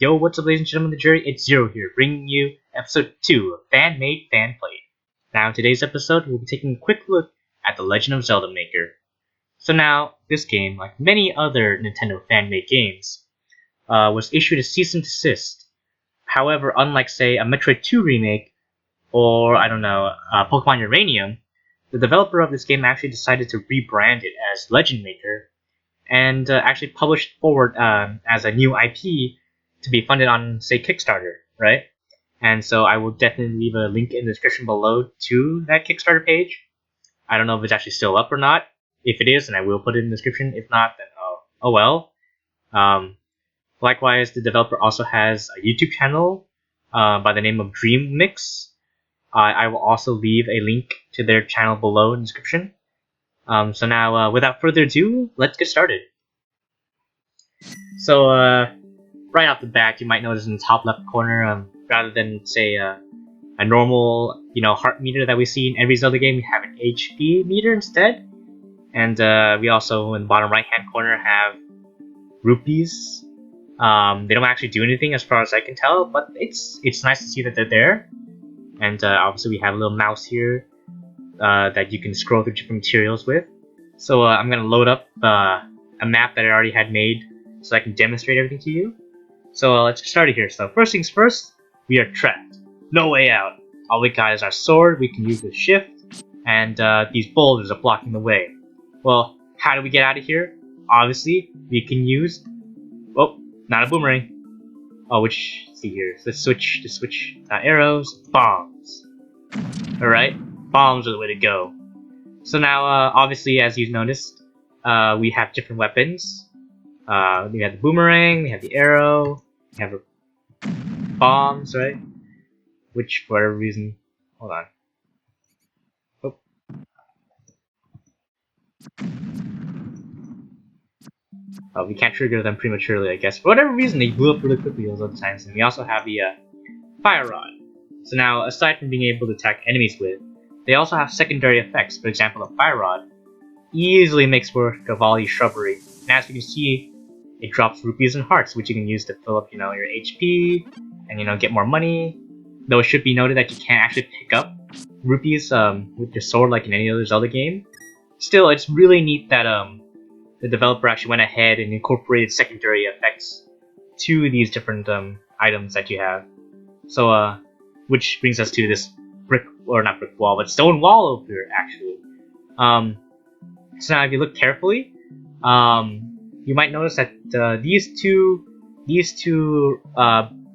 Yo, what's up, ladies and gentlemen of the jury? It's Zero here, bringing you episode 2 of Fan Made, Fan Played. Now, in today's episode, we'll be taking a quick look at the Legend of Zelda Maker. So now, this game, like many other Nintendo fan-made games, was issued a cease and desist. However, unlike, say, a Metroid 2 remake, or, I don't know, Pokemon Uranium, the developer of this game actually decided to rebrand it as Legend Maker, and actually published forward as a new IP to be funded on, say, Kickstarter, right? And so I will definitely leave a link in the description below to that Kickstarter page. I don't know if it's actually still up or not. If it is, then I will put it in the description. If not, then oh well. Likewise, the developer also has a YouTube channel by the name of DreamMix. I will also leave a link to their channel below in the description. So now, without further ado, let's get started. So, right off the bat, you might notice in the top left corner, rather than, say, a normal, heart meter that we see in every Zelda game, we have an HP meter instead. And we also, in the bottom right-hand corner, have rupees. They don't actually do anything as far as I can tell, but it's nice to see that they're there. And obviously we have a little mouse here that you can scroll through different materials with. So I'm going to load up a map that I already had made so I can demonstrate everything to you. So let's get started here. So first things first, we are trapped. No way out. All we got is our sword, we can use the shift, and these boulders are blocking the way. Well, how do we get out of here? Obviously, we can use... Oh, not a boomerang. Oh, let's see here. Let's switch, not arrows, bombs. Alright, bombs are the way to go. So now, obviously, as you've noticed, we have different weapons. We have the boomerang, we have the arrow, we have bombs, right? Which, for whatever reason, hold on. Oh, we can't trigger them prematurely, I guess. For whatever reason, they blew up really quickly those other times. And we also have the fire rod. So now, aside from being able to attack enemies with, they also have secondary effects. For example, the fire rod easily makes work of all these shrubbery. And as you can see, it drops rupees and hearts, which you can use to fill up, your HP and get more money. Though it should be noted that you can't actually pick up rupees with your sword like in any other Zelda game. Still, it's really neat that the developer actually went ahead and incorporated secondary effects to these different items that you have. So, which brings us to this not brick wall, but stone wall over here, actually. So now if you look carefully, you might notice that these two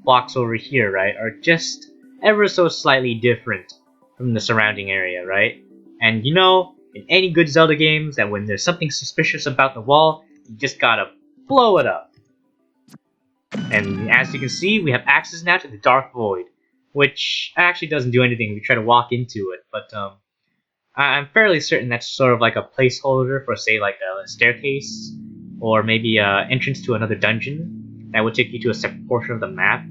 blocks over here, right, are just ever so slightly different from the surrounding area, right? And in any good Zelda games, that when there's something suspicious about the wall, you just gotta blow it up. And as you can see, we have access now to the Dark Void, which actually doesn't do anything if you try to walk into it, but I'm fairly certain that's sort of like a placeholder for, say, like a staircase, or maybe an entrance to another dungeon that would take you to a separate portion of the map,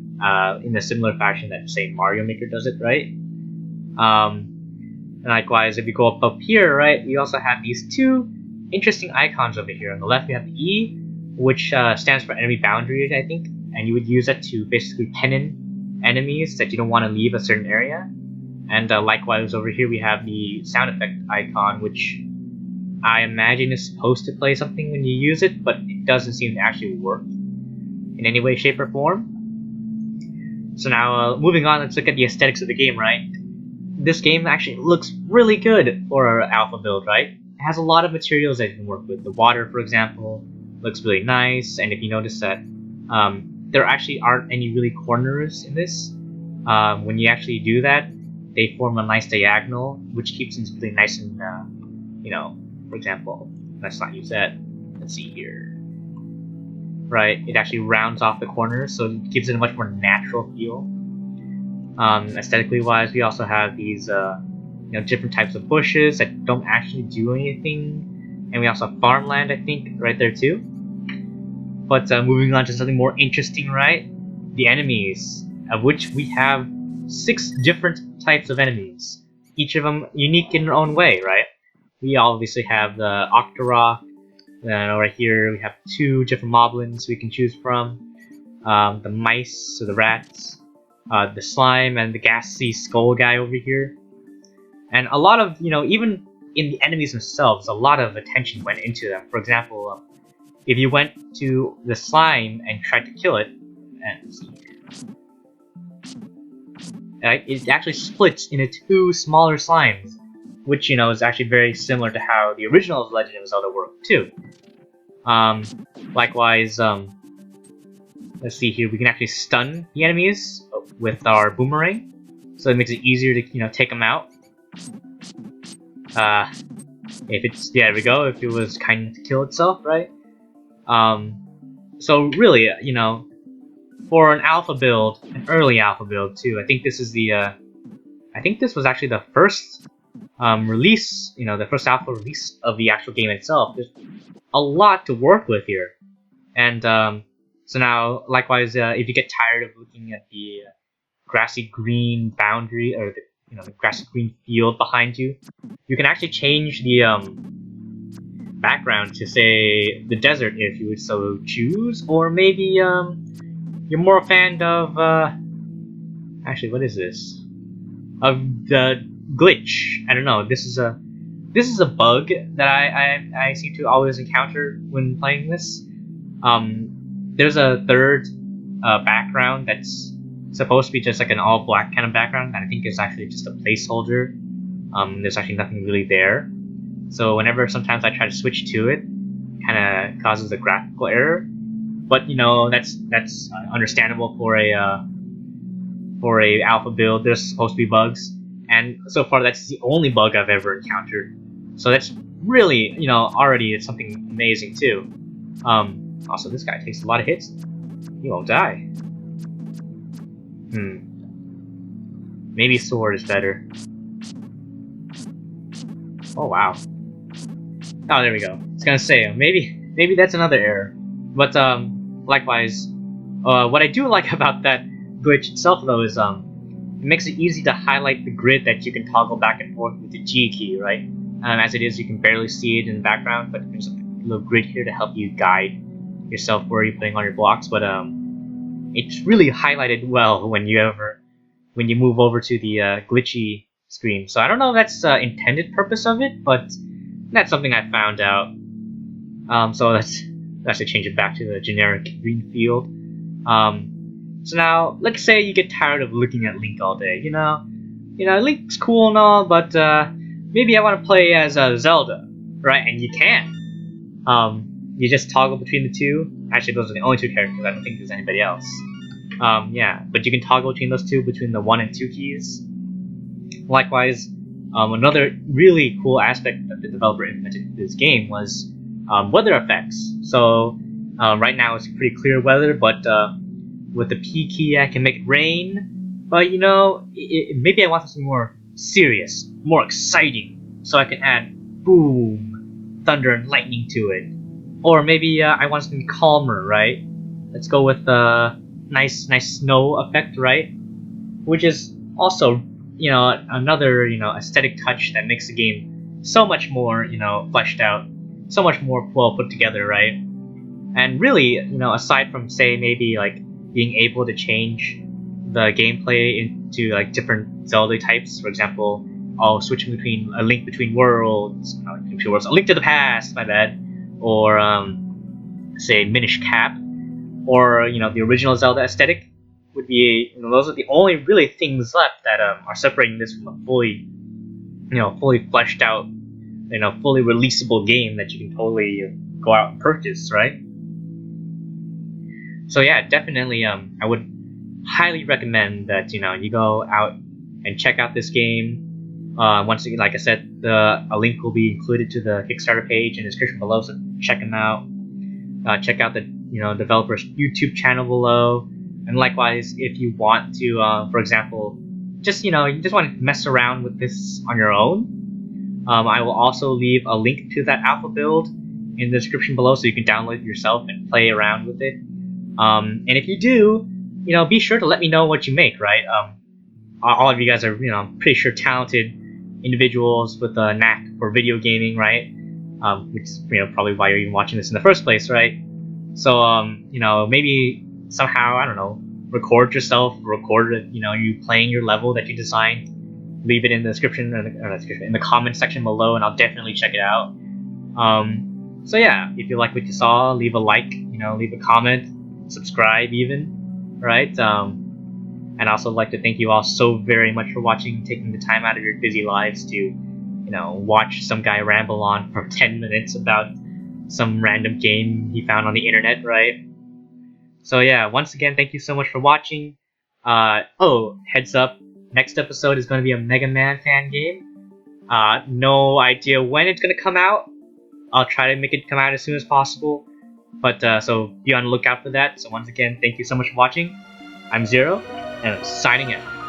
in a similar fashion that, say, Mario Maker does it, right? And likewise, if you go up here, right, we also have these two interesting icons over here. On the left, we have the E, which stands for enemy boundaries, I think, and you would use that to basically pen in enemies that you don't want to leave a certain area. And likewise, over here, we have the sound effect icon, which I imagine is supposed to play something when you use it, but it doesn't seem to actually work in any way, shape, or form. So now, moving on, let's look at the aesthetics of the game, right? This game actually looks really good for an alpha build, right? It has a lot of materials that you can work with. The water, for example, looks really nice, and if you notice that there actually aren't any really corners in this, when you actually do that, they form a nice diagonal, which keeps things really nice and, for example, let's not use that. Let's see here. Right, it actually rounds off the corners, so it gives it a much more natural feel. Aesthetically wise, we also have these different types of bushes that don't actually do anything, and we also have farmland, I think, right there too. But moving on to something more interesting, right? The enemies, of which we have 6 different types of enemies, each of them unique in their own way, right? We obviously have the Octorok, and over here we have 2 different moblins we can choose from. the mice, or the rats, the slime, and the gassy skull guy over here. And a lot of, even in the enemies themselves, a lot of attention went into them. For example, if you went to the slime and tried to kill it, and it actually splits into 2 smaller slimes, which is actually very similar to how the original Legend of Zelda worked too. Likewise, let's see here, we can actually stun the enemies with our boomerang, so it makes it easier to take them out. If it's there we go. If it was kind enough to kill itself, right? So really, for an alpha build, an early alpha build too. I think this is the, I think this was actually the first release, the first alpha release of the actual game itself. There's a lot to work with here, and so now, likewise, if you get tired of looking at the grassy green boundary or the grassy green field behind you, you can actually change the background to say the desert if you would so choose, or maybe you're more a fan of actually, what is this? Of the glitch. I don't know. This is a bug that I seem to always encounter when playing this. There's a third background that's supposed to be just like an all black kind of background that I think is actually just a placeholder. There's actually nothing really there. So whenever sometimes I try to switch to it, kind of causes a graphical error. But that's understandable for a alpha build. There's supposed to be bugs, and so far that's the only bug I've ever encountered. So that's really already it's something amazing too. Also, this guy takes a lot of hits. He won't die. Maybe sword is better. Oh wow. Oh, there we go. I was gonna say maybe that's another error. But likewise, what I do like about that glitch itself though is it makes it easy to highlight the grid that you can toggle back and forth with the G key, right? As it is, you can barely see it in the background, but there's a little grid here to help you guide yourself where you're putting on your blocks. But it's really highlighted well when you move over to the glitchy screen. So I don't know if that's the intended purpose of it, but that's something I found out. So let's actually change it back to the generic green field. So now, let's say you get tired of looking at Link all day. Link's cool and all, but maybe I want to play as Zelda, right? And you can. You just toggle between the two. Actually, those are the only 2 characters. I don't think there's anybody else. Yeah, but you can toggle between those two, between the 1 and 2 keys. Likewise, another really cool aspect that the developer implemented in this game was weather effects. So right now it's pretty clear weather, but with the P key I can make it rain. But maybe I want something more serious, more exciting, so I can add boom, thunder, and lightning to it. Or maybe I want something calmer, right? Let's go with the nice snow effect, right? Which is also another aesthetic touch that makes the game so much more fleshed out, so much more well put together, right? And really, aside from say maybe like being able to change the gameplay into like different Zelda types, for example, I'll switch between a Link Between Worlds, a Link to the Past, my bad, or say Minish Cap, or the original Zelda aesthetic would be those are the only really things left that are separating this from a fully fleshed out fully releasable game that you can totally go out and purchase, right? So yeah, definitely I would highly recommend that you go out and check out this game. Once again, like I said, a link will be included to the Kickstarter page in the description below, so check them out. Check out the developer's YouTube channel below. And likewise, if you want to, for example, just you just want to mess around with this on your own, I will also leave a link to that alpha build in the description below, so you can download it yourself and play around with it. And if you do, be sure to let me know what you make, right? All of you guys are, pretty sure talented individuals with a knack for video gaming, right? Which is, probably why you're even watching this in the first place, right? So, maybe somehow, I don't know, record yourself, you playing your level that you designed, leave it in the description in the comment section below, and I'll definitely check it out. So yeah, if you like what you saw, leave a like, leave a comment, subscribe even, right? And I also like to thank you all so very much for watching, taking the time out of your busy lives to, watch some guy ramble on for 10 minutes about some random game he found on the internet, right? So yeah, once again, thank you so much for watching. Oh, heads up, next episode is going to be a Mega Man fan game. No idea when it's going to come out. I'll try to make it come out as soon as possible. But so be on the lookout for that. So once again, thank you so much for watching. I'm Zero, and I'm signing out.